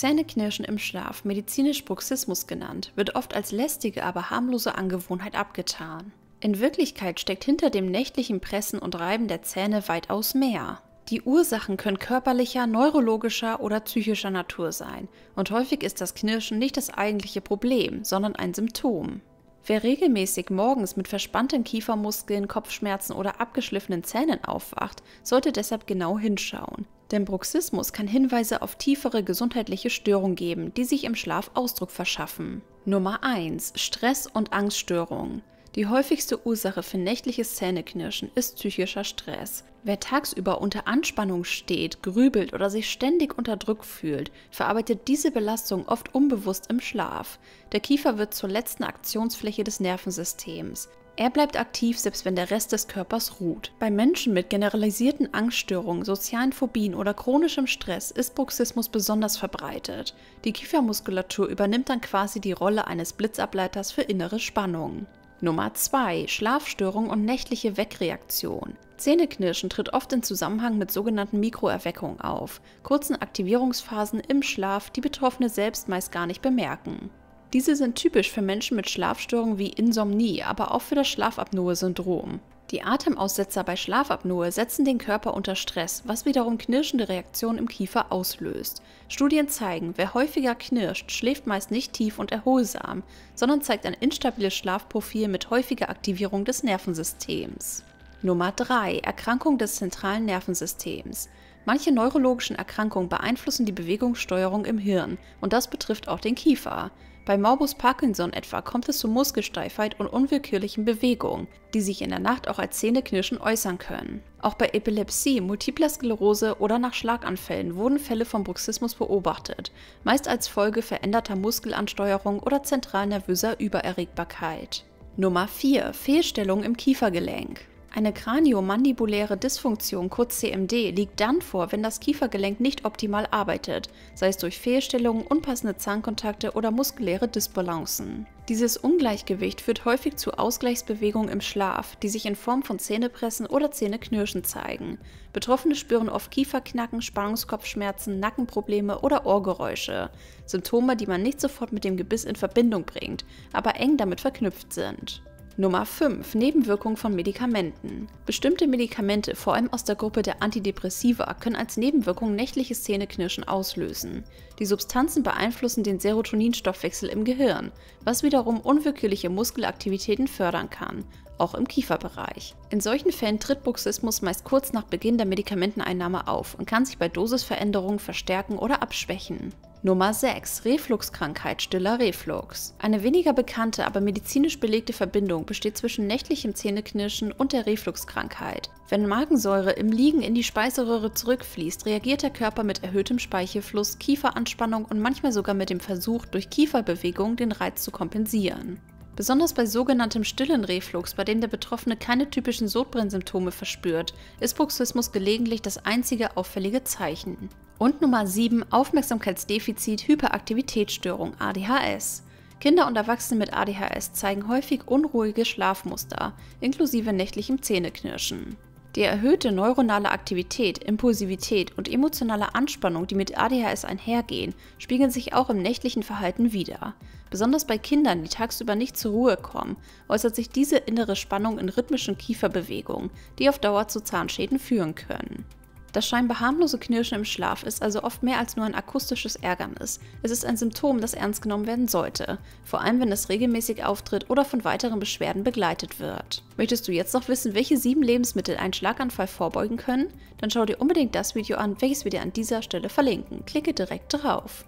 Zähneknirschen im Schlaf, medizinisch Bruxismus genannt, wird oft als lästige, aber harmlose Angewohnheit abgetan. In Wirklichkeit steckt hinter dem nächtlichen Pressen und Reiben der Zähne weitaus mehr. Die Ursachen können körperlicher, neurologischer oder psychischer Natur sein und häufig ist das Knirschen nicht das eigentliche Problem, sondern ein Symptom. Wer regelmäßig morgens mit verspannten Kiefermuskeln, Kopfschmerzen oder abgeschliffenen Zähnen aufwacht, sollte deshalb genau hinschauen. Denn Bruxismus kann Hinweise auf tiefere gesundheitliche Störungen geben, die sich im Schlaf Ausdruck verschaffen. Nummer 1. Stress und Angststörungen. Die häufigste Ursache für nächtliches Zähneknirschen ist psychischer Stress. Wer tagsüber unter Anspannung steht, grübelt oder sich ständig unter Druck fühlt, verarbeitet diese Belastung oft unbewusst im Schlaf. Der Kiefer wird zur letzten Aktionsfläche des Nervensystems. Er bleibt aktiv, selbst wenn der Rest des Körpers ruht. Bei Menschen mit generalisierten Angststörungen, sozialen Phobien oder chronischem Stress ist Bruxismus besonders verbreitet. Die Kiefermuskulatur übernimmt dann quasi die Rolle eines Blitzableiters für innere Spannungen. Nummer 2. Schlafstörung und nächtliche Weckreaktion. Zähneknirschen tritt oft in Zusammenhang mit sogenannten Mikroerweckungen auf, kurzen Aktivierungsphasen im Schlaf, die Betroffene selbst meist gar nicht bemerken. Diese sind typisch für Menschen mit Schlafstörungen wie Insomnie, aber auch für das Schlafapnoe-Syndrom. Die Atemaussetzer bei Schlafapnoe setzen den Körper unter Stress, was wiederum knirschende Reaktionen im Kiefer auslöst. Studien zeigen, wer häufiger knirscht, schläft meist nicht tief und erholsam, sondern zeigt ein instabiles Schlafprofil mit häufiger Aktivierung des Nervensystems. Nummer 3. Erkrankung des zentralen Nervensystems. Manche neurologischen Erkrankungen beeinflussen die Bewegungssteuerung im Hirn und das betrifft auch den Kiefer. Bei Morbus Parkinson etwa kommt es zu Muskelsteifheit und unwillkürlichen Bewegungen, die sich in der Nacht auch als Zähneknirschen äußern können. Auch bei Epilepsie, Multipler Sklerose oder nach Schlaganfällen wurden Fälle von Bruxismus beobachtet, meist als Folge veränderter Muskelansteuerung oder zentral-nervöser Übererregbarkeit. Nummer 4. Fehlstellung im Kiefergelenk. Eine kraniomandibuläre Dysfunktion, kurz CMD, liegt dann vor, wenn das Kiefergelenk nicht optimal arbeitet, sei es durch Fehlstellungen, unpassende Zahnkontakte oder muskuläre Dysbalancen. Dieses Ungleichgewicht führt häufig zu Ausgleichsbewegungen im Schlaf, die sich in Form von Zähnepressen oder Zähneknirschen zeigen. Betroffene spüren oft Kieferknacken, Spannungskopfschmerzen, Nackenprobleme oder Ohrgeräusche. Symptome, die man nicht sofort mit dem Gebiss in Verbindung bringt, aber eng damit verknüpft sind. Nummer 5. Nebenwirkungen von Medikamenten. Bestimmte Medikamente, vor allem aus der Gruppe der Antidepressiva, können als Nebenwirkung nächtliches Zähneknirschen auslösen. Die Substanzen beeinflussen den Serotoninstoffwechsel im Gehirn, was wiederum unwillkürliche Muskelaktivitäten fördern kann, auch im Kieferbereich. In solchen Fällen tritt Bruxismus meist kurz nach Beginn der Medikamenteneinnahme auf und kann sich bei Dosisveränderungen verstärken oder abschwächen. Nummer 6. Refluxkrankheit, stiller Reflux. Eine weniger bekannte, aber medizinisch belegte Verbindung besteht zwischen nächtlichem Zähneknirschen und der Refluxkrankheit. Wenn Magensäure im Liegen in die Speiseröhre zurückfließt, reagiert der Körper mit erhöhtem Speichelfluss, Kieferanspannung und manchmal sogar mit dem Versuch, durch Kieferbewegung den Reiz zu kompensieren. Besonders bei sogenanntem stillen Reflux, bei dem der Betroffene keine typischen Sodbrennsymptome verspürt, ist Bruxismus gelegentlich das einzige auffällige Zeichen. Und Nummer 7. Aufmerksamkeitsdefizit, Hyperaktivitätsstörung, ADHS. Kinder und Erwachsene mit ADHS zeigen häufig unruhige Schlafmuster, inklusive nächtlichem Zähneknirschen. Die erhöhte neuronale Aktivität, Impulsivität und emotionale Anspannung, die mit ADHS einhergehen, spiegeln sich auch im nächtlichen Verhalten wider. Besonders bei Kindern, die tagsüber nicht zur Ruhe kommen, äußert sich diese innere Spannung in rhythmischen Kieferbewegungen, die auf Dauer zu Zahnschäden führen können. Das scheinbar harmlose Knirschen im Schlaf ist also oft mehr als nur ein akustisches Ärgernis. Es ist ein Symptom, das ernst genommen werden sollte, vor allem wenn es regelmäßig auftritt oder von weiteren Beschwerden begleitet wird. Möchtest du jetzt noch wissen, welche 7 Lebensmittel einen Schlaganfall vorbeugen können? Dann schau dir unbedingt das Video an, welches wir dir an dieser Stelle verlinken. Klicke direkt drauf.